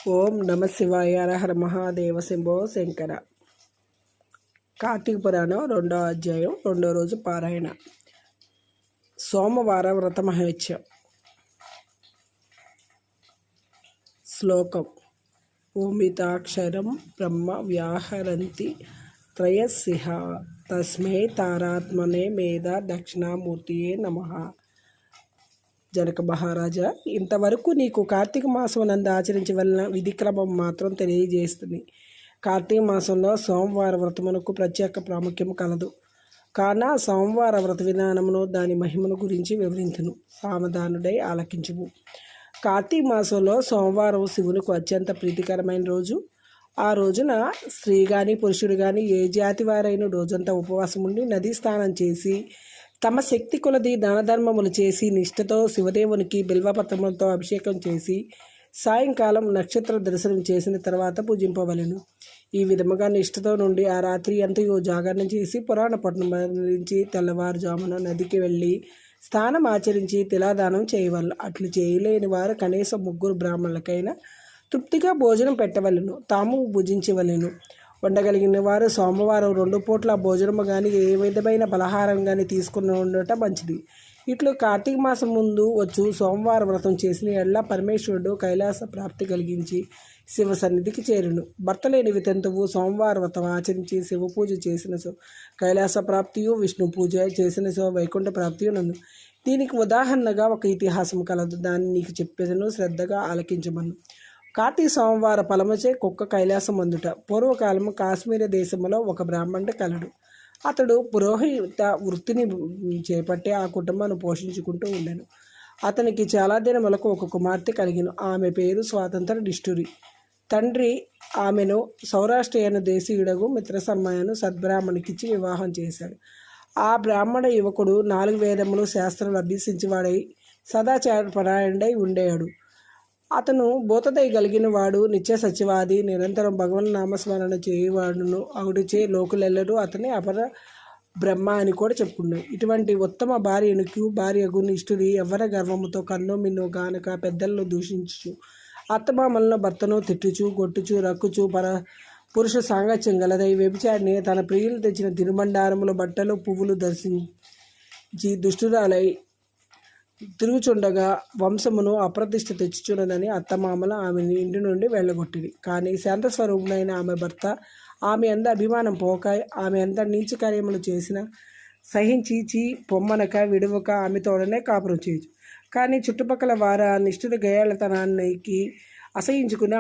ఓం నమ శివాయ హర మహాదేవ శంభో శంకర. కార్తీక పురాణం 2వ అధ్యాయం 2వ రోజు పారాయణ. సోమవార వ్రత మహత్యం. శ్లోకం. ఓమితాక్షరం బ్రహ్మ వ్యాహరంతి త్రయసిహ తస్మై తారాత్మనే మేధ దక్షిణామూర్తియే నమః. జనక మహారాజా, ఇంతవరకు నీకు కార్తీక మాసం నందు ఆచరించవలన విధిక్రమం మాత్రం తెలియజేస్తుంది. కార్తీక మాసంలో సోమవార వ్రతమునకు ప్రత్యేక ప్రాముఖ్యం కలదు. కాన సోమవార వ్రత విధానమును దాని మహిమను గురించి వివరించును. సావధానుడై ఆలకించుము. కార్తీక మాసంలో సోమవారం శివునికి అత్యంత ప్రీతికరమైన రోజు. ఆ రోజున స్త్రీ కానీ పురుషుడు కానీ ఏ జాతి వారైన రోజంతా ఉపవాసం ఉండి నదీ స్నానం చేసి తమ శక్తి కొలది దానధర్మములు చేసి నిష్ఠతో శివదేవునికి బిల్వపత్రములతో అభిషేకం చేసి సాయంకాలం నక్షత్ర దర్శనం చేసిన తర్వాత పూజింపవలెను. ఈ విధముగా నిష్ఠతో నుండి ఆ రాత్రి అంతయో జాగరణ చేసి పురాణ పట్టణం నుంచి తెల్లవారుజామున నదికి వెళ్ళి స్నానం ఆచరించి తిలాదానం చేయవలను. అట్లు చేయలేని వారు కనీసం 3 బ్రాహ్మణులకైనా తృప్తిగా భోజనం పెట్టవలను, తాము భుజించవలెను. ఉండగలిగిన వారు సోమవారం 2 పూట్ల భోజనము కానీ ఏ విధమైన పలహారం కానీ తీసుకుని ఉండటం మంచిది. ఇట్లు కార్తీక మాసం ముందు వచ్చు సోమవార వ్రతం చేసిన ఎడల పరమేశ్వరుడు కైలాస ప్రాప్తి కలిగించి శివ సన్నిధికి చేరును. భర్త లేని వితంతువు సోమవార వ్రతం ఆచరించి శివ పూజ చేసిన సో కైలాస ప్రాప్తియు, విష్ణు పూజ చేసిన సో వైకుంఠ ప్రాప్తియు నన్ను. దీనికి ఉదాహరణగా ఒక ఇతిహాసం కలదు. దాన్ని నీకు చెప్పేదను, శ్రద్ధగా ఆలకించమను. కార్తీక సోమవార ఫలముచే కుక్క కైలాసం అందుట. పూర్వకాలము కాశ్మీర దేశంలో ఒక బ్రాహ్మణుడు కలడు. అతడు పురోహిత వృత్తిని చేపట్టి ఆ కుటుంబాన్ని పోషించుకుంటూ ఉండెను. అతనికి చాలా దినములకు ఒక కుమార్తె కలిగిన. ఆమె పేరు స్వాతంత్ర నిష్ఠురి. తండ్రి ఆమెను సౌరాష్ట్రియను దేశీయుడగు మిత్రసమ్మయ్యను సద్బ్రాహ్మణికిచ్చి వివాహం చేశాడు. ఆ బ్రాహ్మణ యువకుడు 4 వేదములు శాస్త్రాలు అభ్యసించేవాడై సదాచారపరాయణుడై ఉండేవాడు. అతను భూతదయ కలిగిన వాడు, నిత్య సత్యవాది, నిరంతరం భగవన్ నామస్మరణ చేయవాడును. అవుడిచే లోకులెల్లరూ అతని అపర బ్రహ్మ అని కూడా చెప్పుకున్నాడు. ఇటువంటి ఉత్తమ భార్యగు నిష్ఠుడి ఎవర గర్వముతో కన్నో మిన్నో గానక పెద్దలను దూషించు, అత్తమామలను భర్తను తిట్టుచు గొట్టుచు రక్కుచు పురుష సాంగత్యం గలదై వ్యభిచారిని తన ప్రియులు తెచ్చిన తిరుమండారములు బట్టలు పువ్వులు దర్శించి దుష్టురాలై తిరుగుచుండగా వంశమును అప్రతిష్ఠ తెచ్చుచున్నదని అత్తమామల ఆమెను ఇంటి నుండి వెళ్ళగొట్టింది. కానీ శాంతస్వరూపునైన ఆమె భర్త ఆమె అంద అభిమానం పోక ఆమె ఎంత నీచ కార్యములు చేసినా సహించి పొమ్మనక విడువక ఆమెతోడనే కాపురం చేయొచ్చు. కానీ చుట్టుపక్కల వారు ఆ నిష్ఠుడి గయాళతనానికి అసహించుకుని